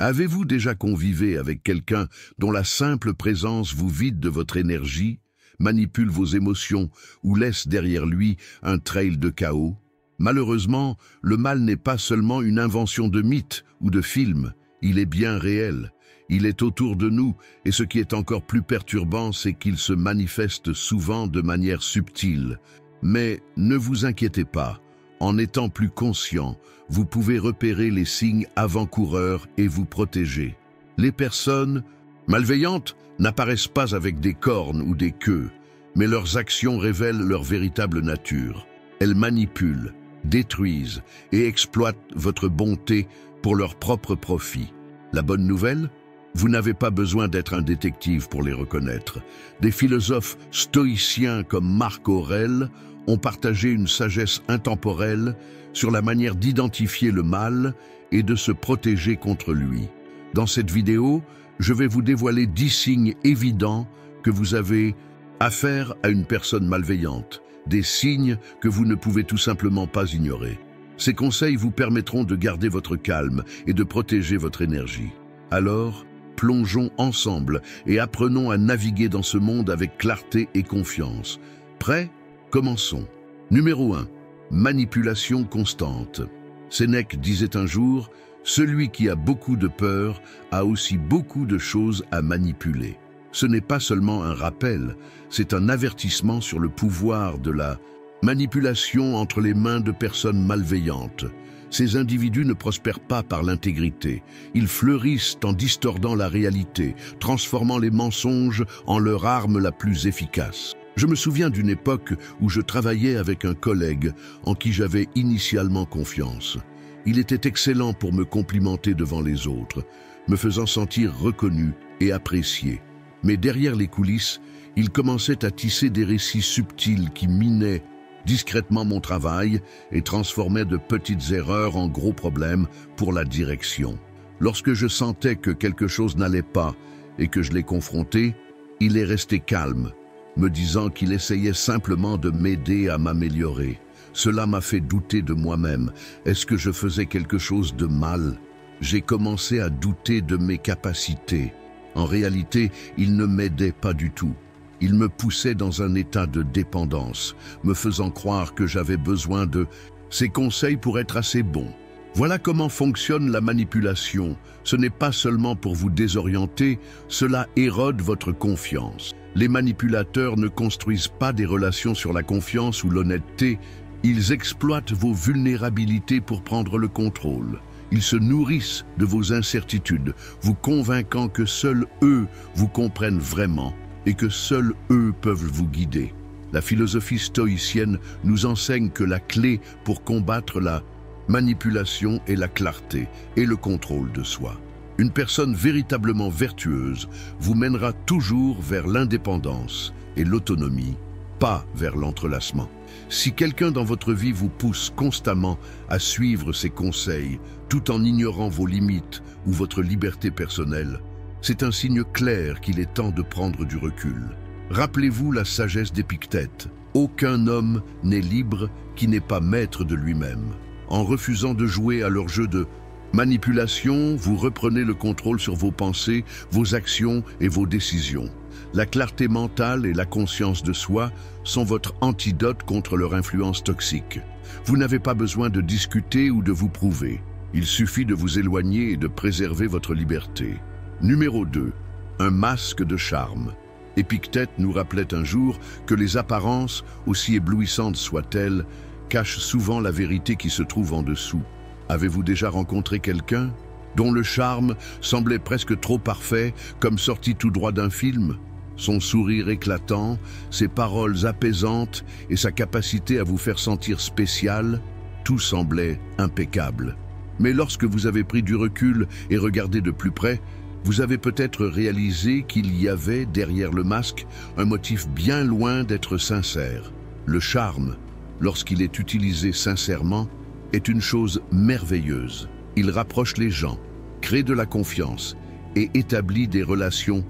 Avez-vous déjà convivé avec quelqu'un dont la simple présence vous vide de votre énergie, manipule vos émotions ou laisse derrière lui un trail de chaos? Malheureusement, le mal n'est pas seulement une invention de mythe ou de film, il est bien réel. Il est autour de nous et ce qui est encore plus perturbant, c'est qu'il se manifeste souvent de manière subtile. Mais ne vous inquiétez pas, en étant plus conscient, vous pouvez repérer les signes avant-coureurs et vous protéger. Les personnes malveillantes n'apparaissent pas avec des cornes ou des queues, mais leurs actions révèlent leur véritable nature. Elles manipulent, détruisent et exploitent votre bonté pour leur propre profit. La bonne nouvelle ? Vous n'avez pas besoin d'être un détective pour les reconnaître. Des philosophes stoïciens comme Marc Aurèle ont partagé une sagesse intemporelle sur la manière d'identifier le mal et de se protéger contre lui. Dans cette vidéo, je vais vous dévoiler 10 signes évidents que vous avez affaire à une personne malveillante, des signes que vous ne pouvez tout simplement pas ignorer. Ces conseils vous permettront de garder votre calme et de protéger votre énergie. Alors, plongeons ensemble et apprenons à naviguer dans ce monde avec clarté et confiance. Prêts ? Commençons. Numéro 1. Manipulation constante. Sénèque disait un jour, « Celui qui a beaucoup de peur a aussi beaucoup de choses à manipuler ». Ce n'est pas seulement un rappel, c'est un avertissement sur le pouvoir de la manipulation entre les mains de personnes malveillantes. Ces individus ne prospèrent pas par l'intégrité. Ils fleurissent en distordant la réalité, transformant les mensonges en leur arme la plus efficace. Je me souviens d'une époque où je travaillais avec un collègue en qui j'avais initialement confiance. Il était excellent pour me complimenter devant les autres, me faisant sentir reconnu et apprécié. Mais derrière les coulisses, il commençait à tisser des récits subtils qui minaient discrètement mon travail et transformaient de petites erreurs en gros problèmes pour la direction. Lorsque je sentais que quelque chose n'allait pas et que je l'ai confronté, il est resté calme, me disant qu'il essayait simplement de m'aider à m'améliorer. Cela m'a fait douter de moi-même. Est-ce que je faisais quelque chose de mal? J'ai commencé à douter de mes capacités. En réalité, il ne m'aidait pas du tout. Il me poussait dans un état de dépendance, me faisant croire que j'avais besoin de ses conseils pour être assez bon. Voilà comment fonctionne la manipulation. Ce n'est pas seulement pour vous désorienter, cela érode votre confiance. Les manipulateurs ne construisent pas des relations sur la confiance ou l'honnêteté, ils exploitent vos vulnérabilités pour prendre le contrôle. Ils se nourrissent de vos incertitudes, vous convainquant que seuls eux vous comprennent vraiment et que seuls eux peuvent vous guider. La philosophie stoïcienne nous enseigne que la clé pour combattre la manipulation est la clarté et le contrôle de soi. Une personne véritablement vertueuse vous mènera toujours vers l'indépendance et l'autonomie, pas vers l'entrelacement. Si quelqu'un dans votre vie vous pousse constamment à suivre ses conseils, tout en ignorant vos limites ou votre liberté personnelle, c'est un signe clair qu'il est temps de prendre du recul. Rappelez-vous la sagesse d'Épictète. Aucun homme n'est libre qui n'est pas maître de lui-même. En refusant de jouer à leur jeu de manipulation, vous reprenez le contrôle sur vos pensées, vos actions et vos décisions. La clarté mentale et la conscience de soi sont votre antidote contre leur influence toxique. Vous n'avez pas besoin de discuter ou de vous prouver. Il suffit de vous éloigner et de préserver votre liberté. Numéro 2. Un masque de charme. Épictète nous rappelait un jour que les apparences, aussi éblouissantes soient-elles, cachent souvent la vérité qui se trouve en dessous. Avez-vous déjà rencontré quelqu'un dont le charme semblait presque trop parfait, comme sorti tout droit d'un film? Son sourire éclatant, ses paroles apaisantes et sa capacité à vous faire sentir spécial, tout semblait impeccable. Mais lorsque vous avez pris du recul et regardé de plus près, vous avez peut-être réalisé qu'il y avait derrière le masque un motif bien loin d'être sincère. Le charme, lorsqu'il est utilisé sincèrement, est une chose merveilleuse. Il rapproche les gens, crée de la confiance et établit des relations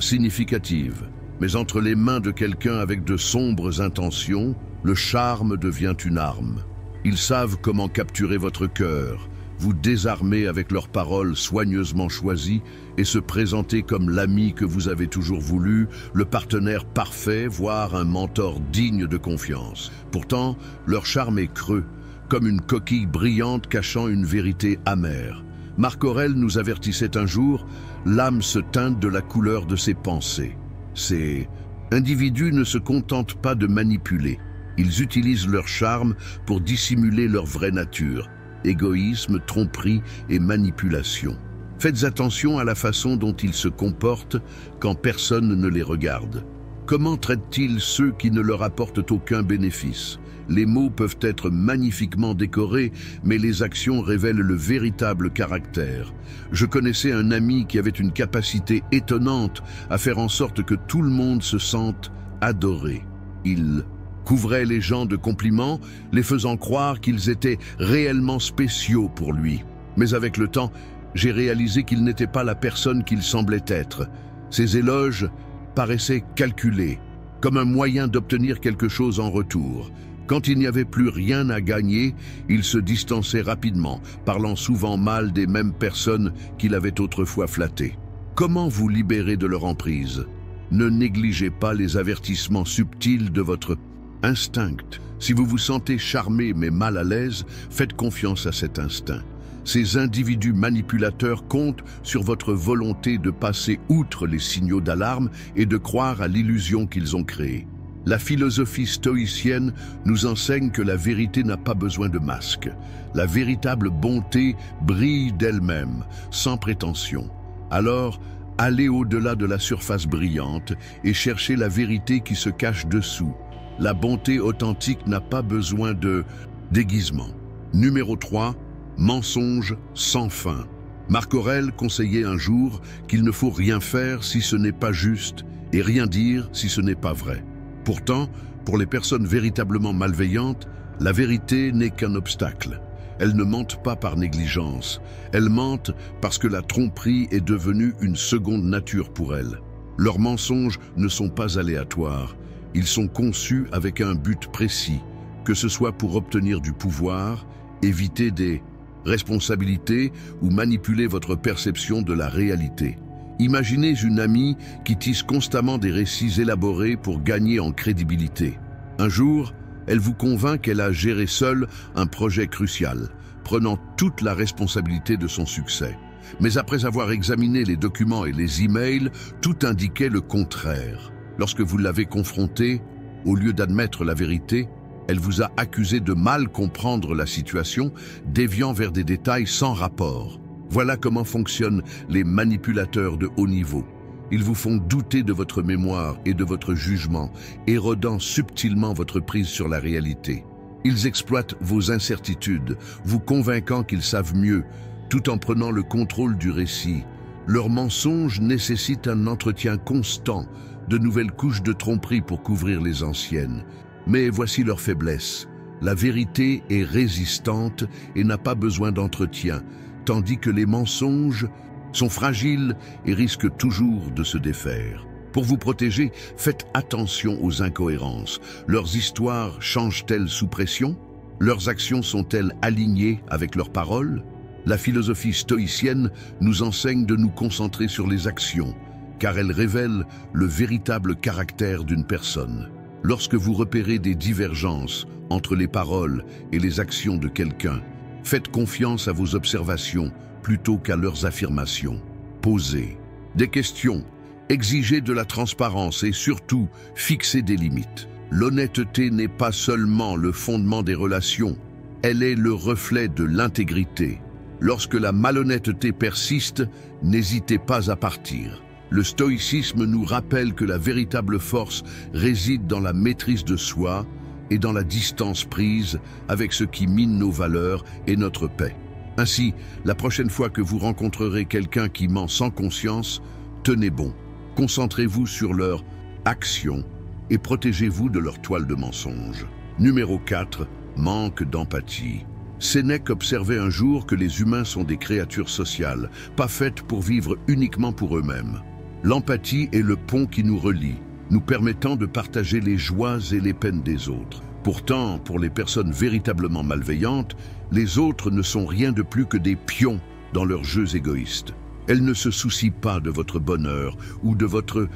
significatives. Mais entre les mains de quelqu'un avec de sombres intentions, le charme devient une arme. Ils savent comment capturer votre cœur, vous désarmer avec leurs paroles soigneusement choisies et se présenter comme l'ami que vous avez toujours voulu, le partenaire parfait, voire un mentor digne de confiance. Pourtant, leur charme est creux, comme une coquille brillante cachant une vérité amère. Marc Aurèle nous avertissait un jour, l'âme se teinte de la couleur de ses pensées. Ces individus ne se contentent pas de manipuler. Ils utilisent leur charme pour dissimuler leur vraie nature. Égoïsme, tromperie et manipulation. Faites attention à la façon dont ils se comportent quand personne ne les regarde. Comment traitent-ils ceux qui ne leur apportent aucun bénéfice? Les mots peuvent être magnifiquement décorés, mais les actions révèlent le véritable caractère. Je connaissais un ami qui avait une capacité étonnante à faire en sorte que tout le monde se sente adoré. Il couvrait les gens de compliments, les faisant croire qu'ils étaient réellement spéciaux pour lui. Mais avec le temps, j'ai réalisé qu'il n'était pas la personne qu'il semblait être. Ses éloges paraissaient calculés, comme un moyen d'obtenir quelque chose en retour. Quand il n'y avait plus rien à gagner, il se distançait rapidement, parlant souvent mal des mêmes personnes qu'il avait autrefois flattées. Comment vous libérer de leur emprise? Ne négligez pas les avertissements subtils de votre instinct. Si vous vous sentez charmé mais mal à l'aise, faites confiance à cet instinct. Ces individus manipulateurs comptent sur votre volonté de passer outre les signaux d'alarme et de croire à l'illusion qu'ils ont créée. La philosophie stoïcienne nous enseigne que la vérité n'a pas besoin de masque. La véritable bonté brille d'elle-même, sans prétention. Alors, allez au-delà de la surface brillante et cherchez la vérité qui se cache dessous. La bonté authentique n'a pas besoin de déguisement. Numéro 3, mensonge sans fin. Marc Aurèle conseillait un jour qu'il ne faut rien faire si ce n'est pas juste et rien dire si ce n'est pas vrai. Pourtant, pour les personnes véritablement malveillantes, la vérité n'est qu'un obstacle. Elles ne mentent pas par négligence, elles mentent parce que la tromperie est devenue une seconde nature pour elles. Leurs mensonges ne sont pas aléatoires, ils sont conçus avec un but précis, que ce soit pour obtenir du pouvoir, éviter des responsabilités ou manipuler votre perception de la réalité. Imaginez une amie qui tisse constamment des récits élaborés pour gagner en crédibilité. Un jour, elle vous convainc qu'elle a géré seule un projet crucial, prenant toute la responsabilité de son succès. Mais après avoir examiné les documents et les emails, tout indiquait le contraire. Lorsque vous l'avez confrontée, au lieu d'admettre la vérité, elle vous a accusé de mal comprendre la situation, déviant vers des détails sans rapport. Voilà comment fonctionnent les manipulateurs de haut niveau. Ils vous font douter de votre mémoire et de votre jugement, érodant subtilement votre prise sur la réalité. Ils exploitent vos incertitudes, vous convainquant qu'ils savent mieux, tout en prenant le contrôle du récit. Leurs mensonges nécessitent un entretien constant, de nouvelles couches de tromperie pour couvrir les anciennes. Mais voici leur faiblesse. La vérité est résistante et n'a pas besoin d'entretien, tandis que les mensonges sont fragiles et risquent toujours de se défaire. Pour vous protéger, faites attention aux incohérences. Leurs histoires changent-elles sous pression? Leurs actions sont-elles alignées avec leurs paroles? La philosophie stoïcienne nous enseigne de nous concentrer sur les actions, car elles révèlent le véritable caractère d'une personne. Lorsque vous repérez des divergences entre les paroles et les actions de quelqu'un, faites confiance à vos observations plutôt qu'à leurs affirmations. Posez des questions, exigez de la transparence et surtout, fixez des limites. L'honnêteté n'est pas seulement le fondement des relations, elle est le reflet de l'intégrité. Lorsque la malhonnêteté persiste, n'hésitez pas à partir. Le stoïcisme nous rappelle que la véritable force réside dans la maîtrise de soi et dans la distance prise avec ce qui mine nos valeurs et notre paix. Ainsi, la prochaine fois que vous rencontrerez quelqu'un qui ment sans conscience, tenez bon. Concentrez-vous sur leur action et protégez-vous de leur toile de mensonges. Numéro 4. Manque d'empathie. Sénèque observait un jour que les humains sont des créatures sociales, pas faites pour vivre uniquement pour eux-mêmes. L'empathie est le pont qui nous relie, nous permettant de partager les joies et les peines des autres. Pourtant, pour les personnes véritablement malveillantes, les autres ne sont rien de plus que des pions dans leurs jeux égoïstes. Elles ne se soucient pas de votre bonheur ou de votre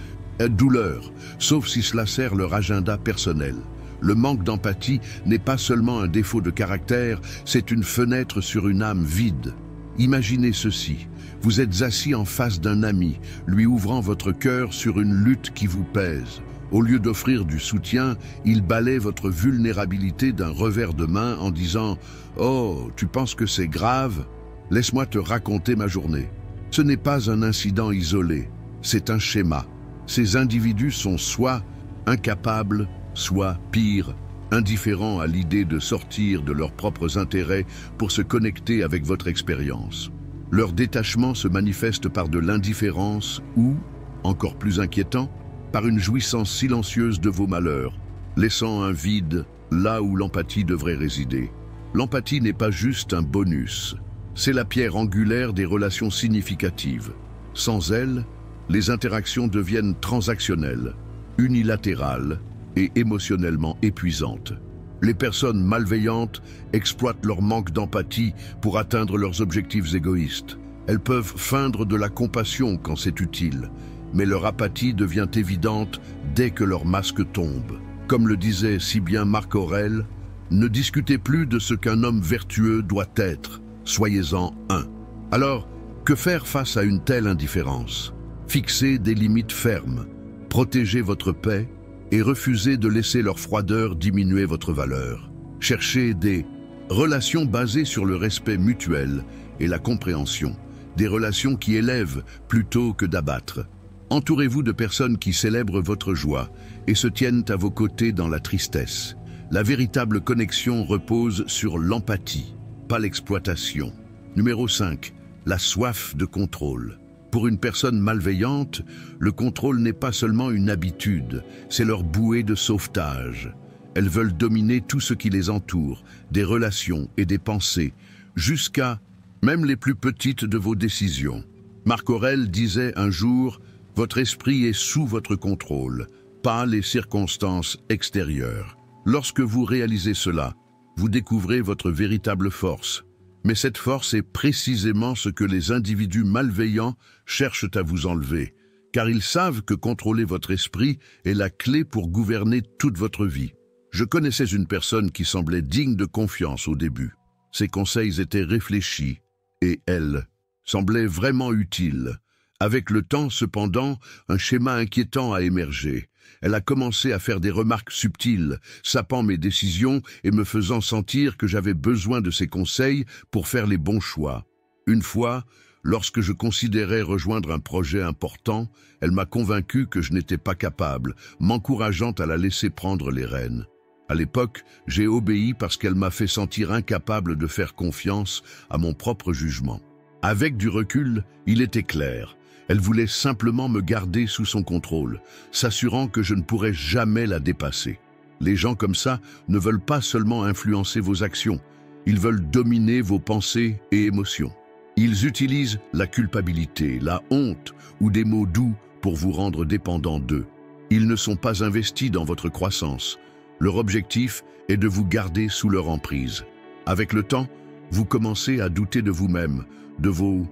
douleur, sauf si cela sert leur agenda personnel. Le manque d'empathie n'est pas seulement un défaut de caractère, c'est une fenêtre sur une âme vide. Imaginez ceci, vous êtes assis en face d'un ami, lui ouvrant votre cœur sur une lutte qui vous pèse. Au lieu d'offrir du soutien, il balaie votre vulnérabilité d'un revers de main en disant « Oh, tu penses que c'est grave? Laisse-moi te raconter ma journée. » Ce n'est pas un incident isolé, c'est un schéma. Ces individus sont soit incapables, soit pire, indifférents à l'idée de sortir de leurs propres intérêts pour se connecter avec votre expérience. Leur détachement se manifeste par de l'indifférence ou, encore plus inquiétant, par une jouissance silencieuse de vos malheurs, laissant un vide là où l'empathie devrait résider. L'empathie n'est pas juste un bonus, c'est la pierre angulaire des relations significatives. Sans elle, les interactions deviennent transactionnelles, unilatérales et émotionnellement épuisantes. Les personnes malveillantes exploitent leur manque d'empathie pour atteindre leurs objectifs égoïstes. Elles peuvent feindre de la compassion quand c'est utile, mais leur apathie devient évidente dès que leur masque tombe. Comme le disait si bien Marc Aurèle, « Ne discutez plus de ce qu'un homme vertueux doit être, soyez-en un ». Alors, que faire face à une telle indifférence? Fixez des limites fermes, protégez votre paix et refusez de laisser leur froideur diminuer votre valeur. Cherchez des relations basées sur le respect mutuel et la compréhension, des relations qui élèvent plutôt que d'abattre. Entourez-vous de personnes qui célèbrent votre joie et se tiennent à vos côtés dans la tristesse. La véritable connexion repose sur l'empathie, pas l'exploitation. Numéro 5. La soif de contrôle. Pour une personne malveillante, le contrôle n'est pas seulement une habitude, c'est leur bouée de sauvetage. Elles veulent dominer tout ce qui les entoure, des relations et des pensées, jusqu'à même les plus petites de vos décisions. Marc Aurèle disait un jour « Votre esprit est sous votre contrôle, pas les circonstances extérieures. » Lorsque vous réalisez cela, vous découvrez votre véritable force. Mais cette force est précisément ce que les individus malveillants cherchent à vous enlever, car ils savent que contrôler votre esprit est la clé pour gouverner toute votre vie. Je connaissais une personne qui semblait digne de confiance au début. Ses conseils étaient réfléchis et elle semblait vraiment utile. Avec le temps, cependant, un schéma inquiétant a émergé. Elle a commencé à faire des remarques subtiles, sapant mes décisions et me faisant sentir que j'avais besoin de ses conseils pour faire les bons choix. Une fois, lorsque je considérais rejoindre un projet important, elle m'a convaincu que je n'étais pas capable, m'encourageant à la laisser prendre les rênes. À l'époque, j'ai obéi parce qu'elle m'a fait sentir incapable de faire confiance à mon propre jugement. Avec du recul, il était clair. Elle voulait simplement me garder sous son contrôle, s'assurant que je ne pourrais jamais la dépasser. Les gens comme ça ne veulent pas seulement influencer vos actions, ils veulent dominer vos pensées et émotions. Ils utilisent la culpabilité, la honte ou des mots doux pour vous rendre dépendant d'eux. Ils ne sont pas investis dans votre croissance. Leur objectif est de vous garder sous leur emprise. Avec le temps, vous commencez à douter de vous-même, de vos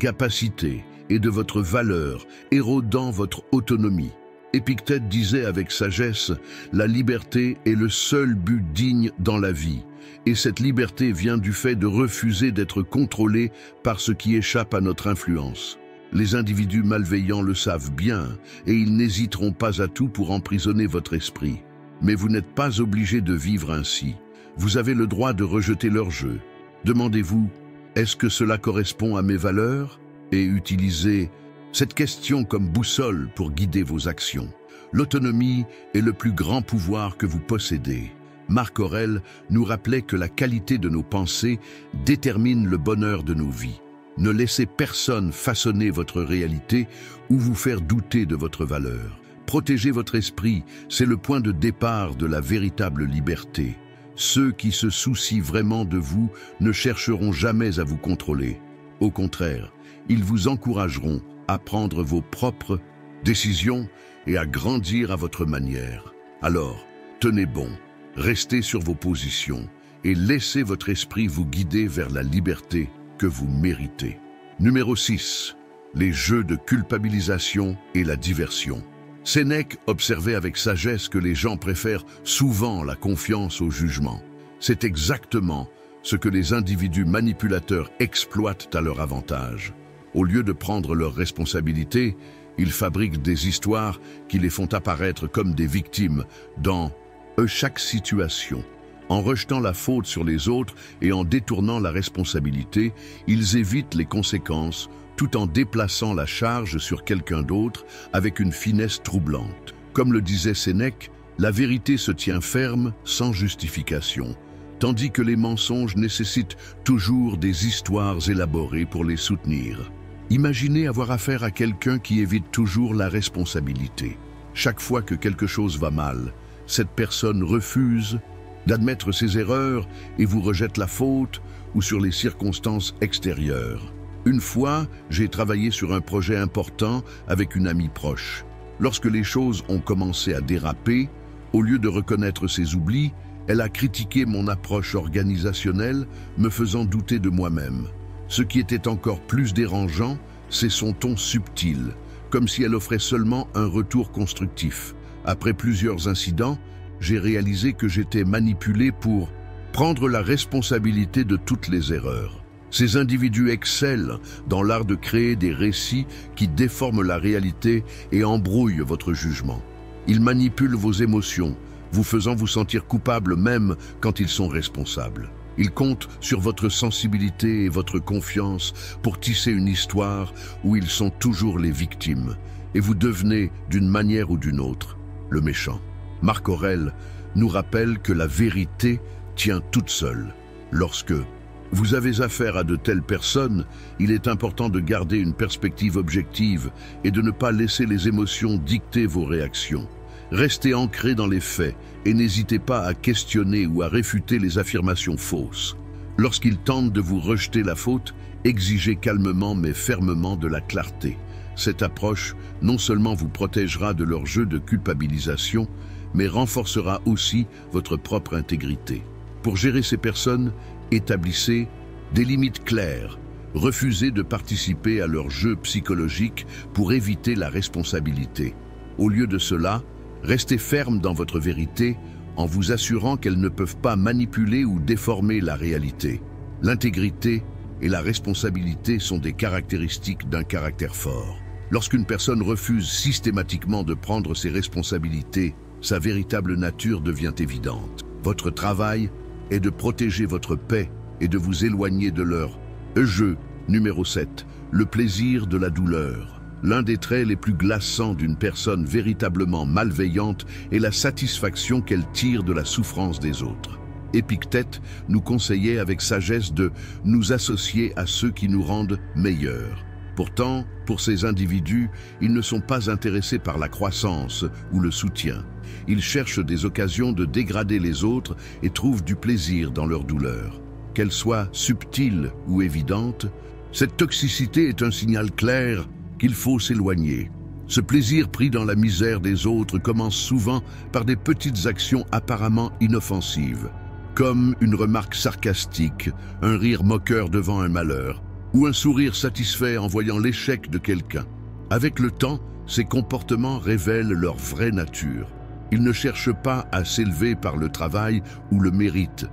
capacités et de votre valeur, érodant votre autonomie. Épictète disait avec sagesse, « La liberté est le seul but digne dans la vie. » Et cette liberté vient du fait de refuser d'être contrôlé par ce qui échappe à notre influence. Les individus malveillants le savent bien et ils n'hésiteront pas à tout pour emprisonner votre esprit. Mais vous n'êtes pas obligé de vivre ainsi. Vous avez le droit de rejeter leur jeu. Demandez-vous, est-ce que cela correspond à mes valeurs? Et utilisez cette question comme boussole pour guider vos actions. L'autonomie est le plus grand pouvoir que vous possédez. Marc Aurèle nous rappelait que la qualité de nos pensées détermine le bonheur de nos vies. Ne laissez personne façonner votre réalité ou vous faire douter de votre valeur. Protégez votre esprit, c'est le point de départ de la véritable liberté. Ceux qui se soucient vraiment de vous ne chercheront jamais à vous contrôler. Au contraire, ils vous encourageront à prendre vos propres décisions et à grandir à votre manière. Alors, tenez bon, Restez sur vos positions et laissez votre esprit vous guider vers la liberté que vous méritez. Numéro 6. Les jeux de culpabilisation et la diversion. Sénèque observait avec sagesse que les gens préfèrent souvent la confiance au jugement. C'est exactement ce que les individus manipulateurs exploitent à leur avantage. Au lieu de prendre leurs responsabilités, ils fabriquent des histoires qui les font apparaître comme des victimes dans chaque situation. En rejetant la faute sur les autres et en détournant la responsabilité, ils évitent les conséquences tout en déplaçant la charge sur quelqu'un d'autre avec une finesse troublante. Comme le disait Sénèque, la vérité se tient ferme sans justification, tandis que les mensonges nécessitent toujours des histoires élaborées pour les soutenir. Imaginez avoir affaire à quelqu'un qui évite toujours la responsabilité. Chaque fois que quelque chose va mal, cette personne refuse d'admettre ses erreurs et vous rejette la faute ou sur les circonstances extérieures. Une fois, j'ai travaillé sur un projet important avec une amie proche. Lorsque les choses ont commencé à déraper, au lieu de reconnaître ses oublis, elle a critiqué mon approche organisationnelle, me faisant douter de moi-même. Ce qui était encore plus dérangeant, c'est son ton subtil, comme si elle offrait seulement un retour constructif. Après plusieurs incidents, j'ai réalisé que j'étais manipulé pour prendre la responsabilité de toutes les erreurs. Ces individus excellent dans l'art de créer des récits qui déforment la réalité et embrouillent votre jugement. Ils manipulent vos émotions, vous faisant vous sentir coupable même quand ils sont responsables. Ils comptent sur votre sensibilité et votre confiance pour tisser une histoire où ils sont toujours les victimes, et vous devenez, d'une manière ou d'une autre, le méchant. Marc Aurèle nous rappelle que la vérité tient toute seule. Lorsque vous avez affaire à de telles personnes, il est important de garder une perspective objective et de ne pas laisser les émotions dicter vos réactions. Restez ancré dans les faits et n'hésitez pas à questionner ou à réfuter les affirmations fausses. Lorsqu'ils tentent de vous rejeter la faute, exigez calmement mais fermement de la clarté. Cette approche non seulement vous protégera de leur jeu de culpabilisation, mais renforcera aussi votre propre intégrité. Pour gérer ces personnes, établissez des limites claires. Refusez de participer à leur jeu psychologique pour éviter la responsabilité. Au lieu de cela, restez ferme dans votre vérité en vous assurant qu'elles ne peuvent pas manipuler ou déformer la réalité. L'intégrité et la responsabilité sont des caractéristiques d'un caractère fort. Lorsqu'une personne refuse systématiquement de prendre ses responsabilités, sa véritable nature devient évidente. Votre travail est de protéger votre paix et de vous éloigner de leur jeu. Numéro 7. Le plaisir de la douleur. L'un des traits les plus glaçants d'une personne véritablement malveillante est la satisfaction qu'elle tire de la souffrance des autres. Épictète nous conseillait avec sagesse de nous associer à ceux qui nous rendent meilleurs. Pourtant, pour ces individus, ils ne sont pas intéressés par la croissance ou le soutien. Ils cherchent des occasions de dégrader les autres et trouvent du plaisir dans leur douleur. Qu'elle soit subtile ou évidente, cette toxicité est un signal clair qu'il faut s'éloigner. Ce plaisir pris dans la misère des autres commence souvent par des petites actions apparemment inoffensives, comme une remarque sarcastique, un rire moqueur devant un malheur, ou un sourire satisfait en voyant l'échec de quelqu'un. Avec le temps, ces comportements révèlent leur vraie nature. Ils ne cherchent pas à s'élever par le travail ou le mérite,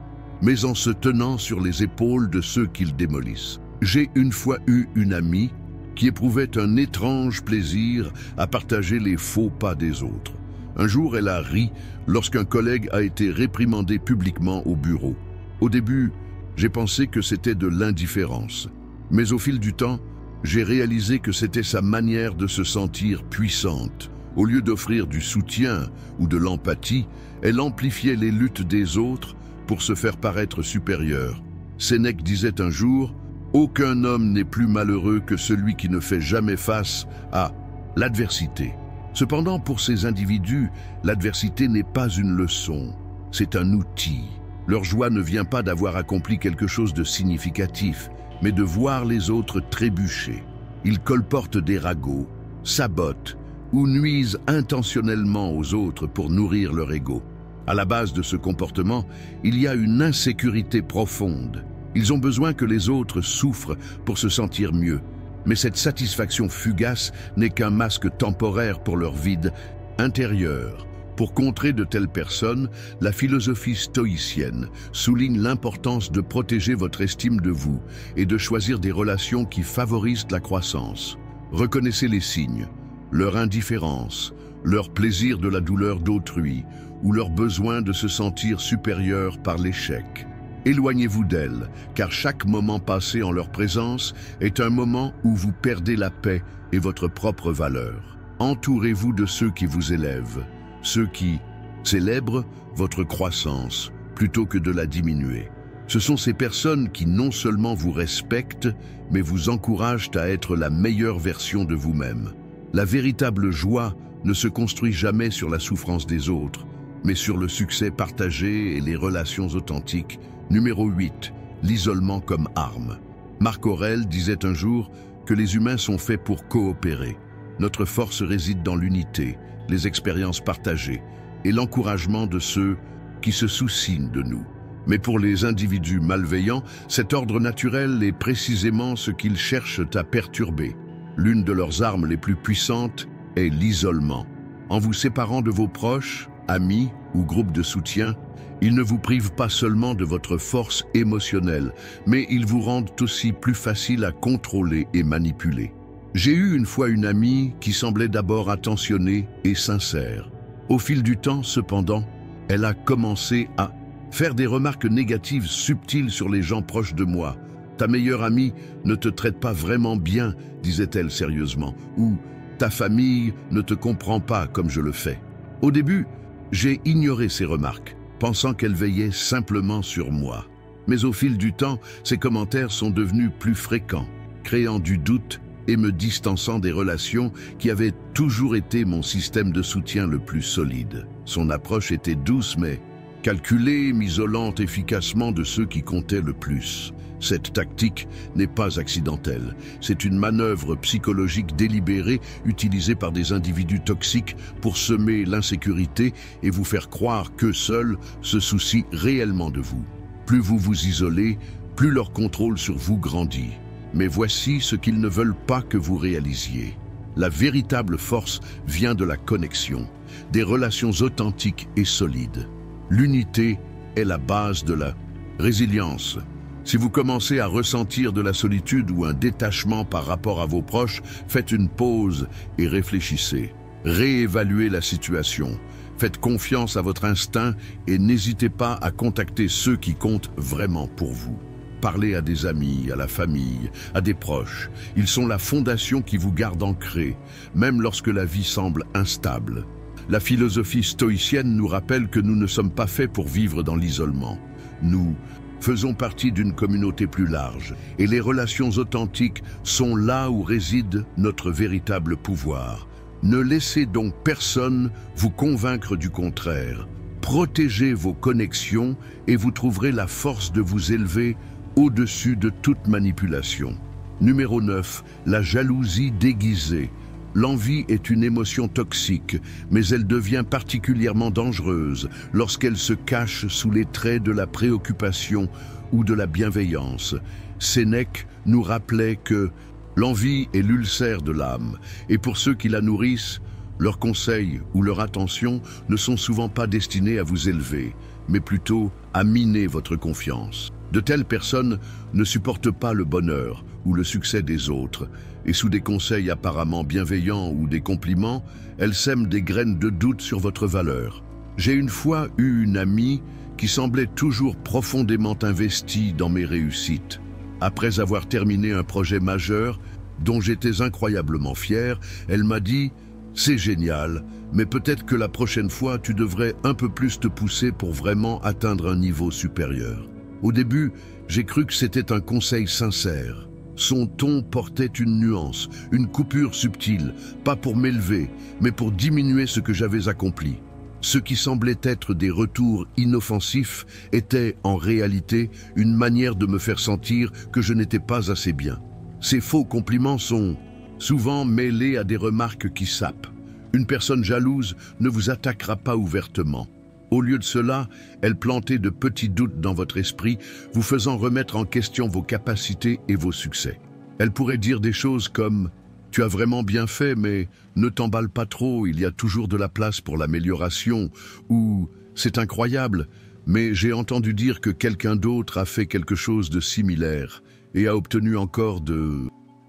mais en se tenant sur les épaules de ceux qu'ils démolissent. J'ai une fois eu une amie qui éprouvait un étrange plaisir à partager les faux pas des autres. Un jour, elle a ri lorsqu'un collègue a été réprimandé publiquement au bureau. Au début, j'ai pensé que c'était de l'indifférence. Mais au fil du temps, j'ai réalisé que c'était sa manière de se sentir puissante. Au lieu d'offrir du soutien ou de l'empathie, elle amplifiait les luttes des autres pour se faire paraître supérieure. Sénèque disait un jour « Aucun homme n'est plus malheureux que celui qui ne fait jamais face à l'adversité ». Cependant, pour ces individus, l'adversité n'est pas une leçon, c'est un outil. Leur joie ne vient pas d'avoir accompli quelque chose de significatif, mais de voir les autres trébucher. Ils colportent des ragots, sabotent ou nuisent intentionnellement aux autres pour nourrir leur ego. À la base de ce comportement, il y a une insécurité profonde. Ils ont besoin que les autres souffrent pour se sentir mieux. Mais cette satisfaction fugace n'est qu'un masque temporaire pour leur vide intérieur. Pour contrer de telles personnes, la philosophie stoïcienne souligne l'importance de protéger votre estime de vous et de choisir des relations qui favorisent la croissance. Reconnaissez les signes, leur indifférence, leur plaisir de la douleur d'autrui ou leur besoin de se sentir supérieur par l'échec. Éloignez-vous d'elles, car chaque moment passé en leur présence est un moment où vous perdez la paix et votre propre valeur. Entourez-vous de ceux qui vous élèvent, ceux qui célèbrent votre croissance plutôt que de la diminuer. Ce sont ces personnes qui non seulement vous respectent, mais vous encouragent à être la meilleure version de vous-même. La véritable joie ne se construit jamais sur la souffrance des autres, mais sur le succès partagé et les relations authentiques. Numéro 8. L'isolement comme arme. Marc Aurèle disait un jour que les humains sont faits pour coopérer. Notre force réside dans l'unité, les expériences partagées et l'encouragement de ceux qui se soucient de nous. Mais pour les individus malveillants, cet ordre naturel est précisément ce qu'ils cherchent à perturber. L'une de leurs armes les plus puissantes est l'isolement. En vous séparant de vos proches, amis ou groupes de soutien, ils ne vous privent pas seulement de votre force émotionnelle, mais ils vous rendent aussi plus facile à contrôler et manipuler. J'ai eu une fois une amie qui semblait d'abord attentionnée et sincère. Au fil du temps, cependant, elle a commencé à faire des remarques négatives subtiles sur les gens proches de moi. « Ta meilleure amie ne te traite pas vraiment bien », disait-elle sérieusement, ou « ta famille ne te comprend pas comme je le fais ». Au début, j'ai ignoré ces remarques, pensant qu'elle veillait simplement sur moi. Mais au fil du temps, ces commentaires sont devenus plus fréquents, créant du doute et me distançant des relations qui avaient toujours été mon système de soutien le plus solide. Son approche était douce mais calculée, m'isolant efficacement de ceux qui comptaient le plus. Cette tactique n'est pas accidentelle. C'est une manœuvre psychologique délibérée utilisée par des individus toxiques pour semer l'insécurité et vous faire croire qu'eux seuls se soucient réellement de vous. Plus vous vous isolez, plus leur contrôle sur vous grandit. Mais voici ce qu'ils ne veulent pas que vous réalisiez. La véritable force vient de la connexion, des relations authentiques et solides. L'unité est la base de la résilience. Si vous commencez à ressentir de la solitude ou un détachement par rapport à vos proches, faites une pause et réfléchissez. Réévaluez la situation. Faites confiance à votre instinct et n'hésitez pas à contacter ceux qui comptent vraiment pour vous. Parlez à des amis, à la famille, à des proches. Ils sont la fondation qui vous garde ancré, même lorsque la vie semble instable. La philosophie stoïcienne nous rappelle que nous ne sommes pas faits pour vivre dans l'isolement. Nous faisons partie d'une communauté plus large, et les relations authentiques sont là où réside notre véritable pouvoir. Ne laissez donc personne vous convaincre du contraire. Protégez vos connexions et vous trouverez la force de vous élever au-dessus de toute manipulation. Numéro 9. La jalousie déguisée. L'envie est une émotion toxique, mais elle devient particulièrement dangereuse lorsqu'elle se cache sous les traits de la préoccupation ou de la bienveillance. Sénèque nous rappelait que l'envie est l'ulcère de l'âme, et pour ceux qui la nourrissent, leurs conseils ou leur attention ne sont souvent pas destinés à vous élever, mais plutôt à miner votre confiance. De telles personnes ne supportent pas le bonheur ou le succès des autres, et sous des conseils apparemment bienveillants ou des compliments, elles sèment des graines de doute sur votre valeur. J'ai une fois eu une amie qui semblait toujours profondément investie dans mes réussites. Après avoir terminé un projet majeur dont j'étais incroyablement fier, elle m'a dit « C'est génial, mais peut-être que la prochaine fois tu devrais un peu plus te pousser pour vraiment atteindre un niveau supérieur. » Au début, j'ai cru que c'était un conseil sincère. Son ton portait une nuance, une coupure subtile, pas pour m'élever, mais pour diminuer ce que j'avais accompli. Ce qui semblait être des retours inoffensifs était, en réalité, une manière de me faire sentir que je n'étais pas assez bien. Ces faux compliments sont souvent mêlés à des remarques qui sapent. Une personne jalouse ne vous attaquera pas ouvertement, Au lieu de cela, elles plantaient de petits doutes dans votre esprit, vous faisant remettre en question vos capacités et vos succès. Elles pourraient dire des choses comme « Tu as vraiment bien fait, mais ne t'emballe pas trop, il y a toujours de la place pour l'amélioration » ou « C'est incroyable, mais j'ai entendu dire que quelqu'un d'autre a fait quelque chose de similaire et a obtenu encore de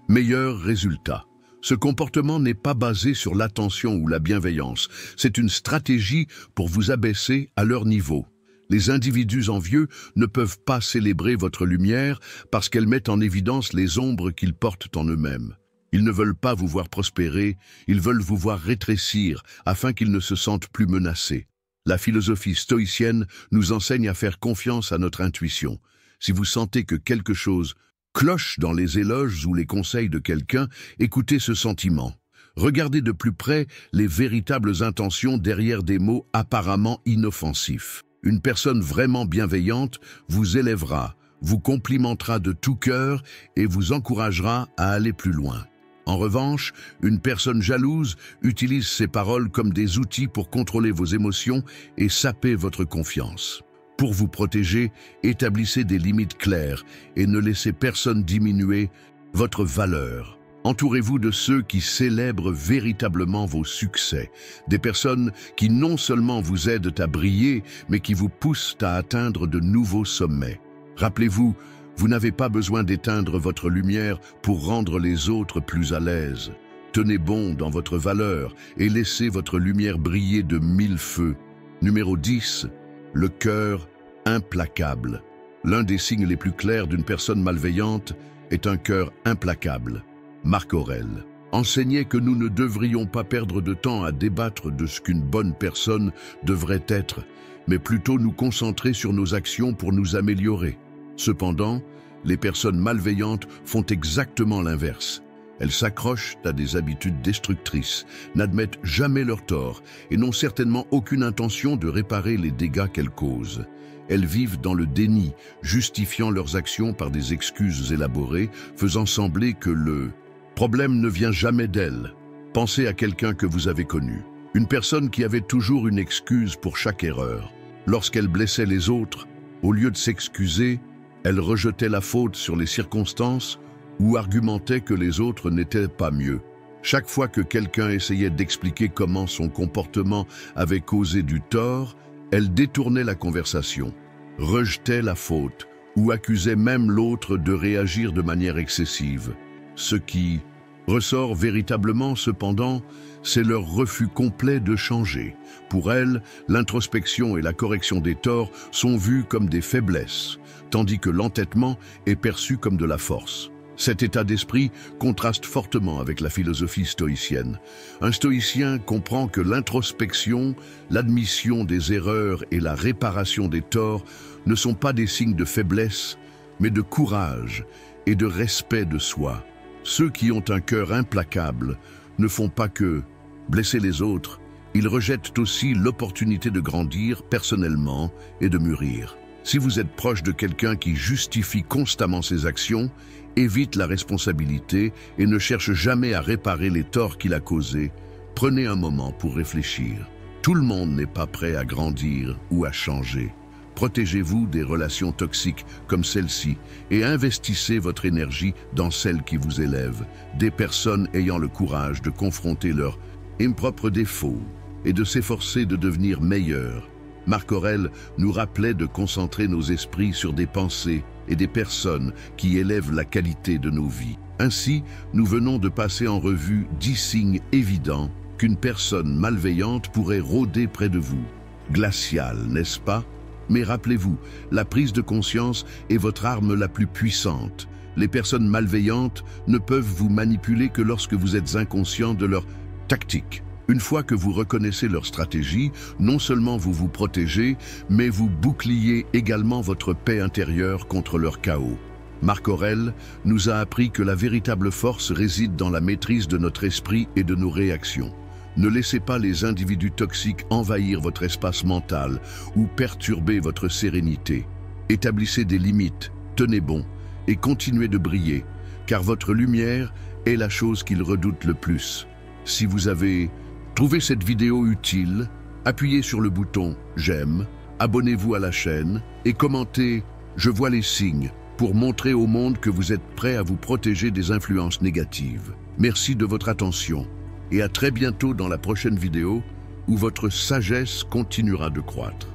meilleurs résultats. » Ce comportement n'est pas basé sur l'attention ou la bienveillance, c'est une stratégie pour vous abaisser à leur niveau. Les individus envieux ne peuvent pas célébrer votre lumière parce qu'elle met en évidence les ombres qu'ils portent en eux-mêmes. Ils ne veulent pas vous voir prospérer, ils veulent vous voir rétrécir afin qu'ils ne se sentent plus menacés. La philosophie stoïcienne nous enseigne à faire confiance à notre intuition. Si vous sentez que quelque chose cloche dans les éloges ou les conseils de quelqu'un, écoutez ce sentiment. Regardez de plus près les véritables intentions derrière des mots apparemment inoffensifs. Une personne vraiment bienveillante vous élèvera, vous complimentera de tout cœur et vous encouragera à aller plus loin. En revanche, une personne jalouse utilise ses paroles comme des outils pour contrôler vos émotions et saper votre confiance. Pour vous protéger, établissez des limites claires et ne laissez personne diminuer votre valeur. Entourez-vous de ceux qui célèbrent véritablement vos succès, des personnes qui non seulement vous aident à briller, mais qui vous poussent à atteindre de nouveaux sommets. Rappelez-vous, vous n'avez pas besoin d'éteindre votre lumière pour rendre les autres plus à l'aise. Tenez bon dans votre valeur et laissez votre lumière briller de 1000 feux. Numéro 10. Le cœur implacable. L'un des signes les plus clairs d'une personne malveillante est un cœur implacable. Marc Aurèle enseignait que nous ne devrions pas perdre de temps à débattre de ce qu'une bonne personne devrait être, mais plutôt nous concentrer sur nos actions pour nous améliorer. Cependant, les personnes malveillantes font exactement l'inverse. Elles s'accrochent à des habitudes destructrices, n'admettent jamais leur tort et n'ont certainement aucune intention de réparer les dégâts qu'elles causent. Elles vivent dans le déni, justifiant leurs actions par des excuses élaborées, faisant sembler que le problème ne vient jamais d'elles. Pensez à quelqu'un que vous avez connu, une personne qui avait toujours une excuse pour chaque erreur. Lorsqu'elle blessait les autres, au lieu de s'excuser, elle rejetait la faute sur les circonstances ou argumentait que les autres n'étaient pas mieux. Chaque fois que quelqu'un essayait d'expliquer comment son comportement avait causé du tort, elle détournait la conversation, rejetait la faute ou accusait même l'autre de réagir de manière excessive. Ce qui ressort véritablement, cependant, c'est leur refus complet de changer. Pour elles, l'introspection et la correction des torts sont vues comme des faiblesses, tandis que l'entêtement est perçu comme de la force. Cet état d'esprit contraste fortement avec la philosophie stoïcienne. Un stoïcien comprend que l'introspection, l'admission des erreurs et la réparation des torts ne sont pas des signes de faiblesse, mais de courage et de respect de soi. Ceux qui ont un cœur implacable ne font pas que blesser les autres, ils rejettent aussi l'opportunité de grandir personnellement et de mûrir. Si vous êtes proche de quelqu'un qui justifie constamment ses actions, évite la responsabilité et ne cherche jamais à réparer les torts qu'il a causés, prenez un moment pour réfléchir. Tout le monde n'est pas prêt à grandir ou à changer. Protégez-vous des relations toxiques comme celle-ci et investissez votre énergie dans celles qui vous élèvent, des personnes ayant le courage de confronter leurs impropres défauts et de s'efforcer de devenir meilleurs. Marc Aurèle nous rappelait de concentrer nos esprits sur des pensées et des personnes qui élèvent la qualité de nos vies. Ainsi, nous venons de passer en revue 10 signes évidents qu'une personne malveillante pourrait rôder près de vous. Glacial, n'est-ce pas? Mais rappelez-vous, la prise de conscience est votre arme la plus puissante. Les personnes malveillantes ne peuvent vous manipuler que lorsque vous êtes inconscient de leur tactique. Une fois que vous reconnaissez leur stratégie, non seulement vous vous protégez, mais vous boucliez également votre paix intérieure contre leur chaos. Marc Aurèle nous a appris que la véritable force réside dans la maîtrise de notre esprit et de nos réactions. Ne laissez pas les individus toxiques envahir votre espace mental ou perturber votre sérénité. Établissez des limites, tenez bon et continuez de briller, car votre lumière est la chose qu'ils redoutent le plus. Si vous avez trouvé cette vidéo utile, Appuyez sur le bouton « J'aime », abonnez-vous à la chaîne et commentez « Je vois les signes » pour montrer au monde que vous êtes prêt à vous protéger des influences négatives. Merci de votre attention et à très bientôt dans la prochaine vidéo où votre sagesse continuera de croître.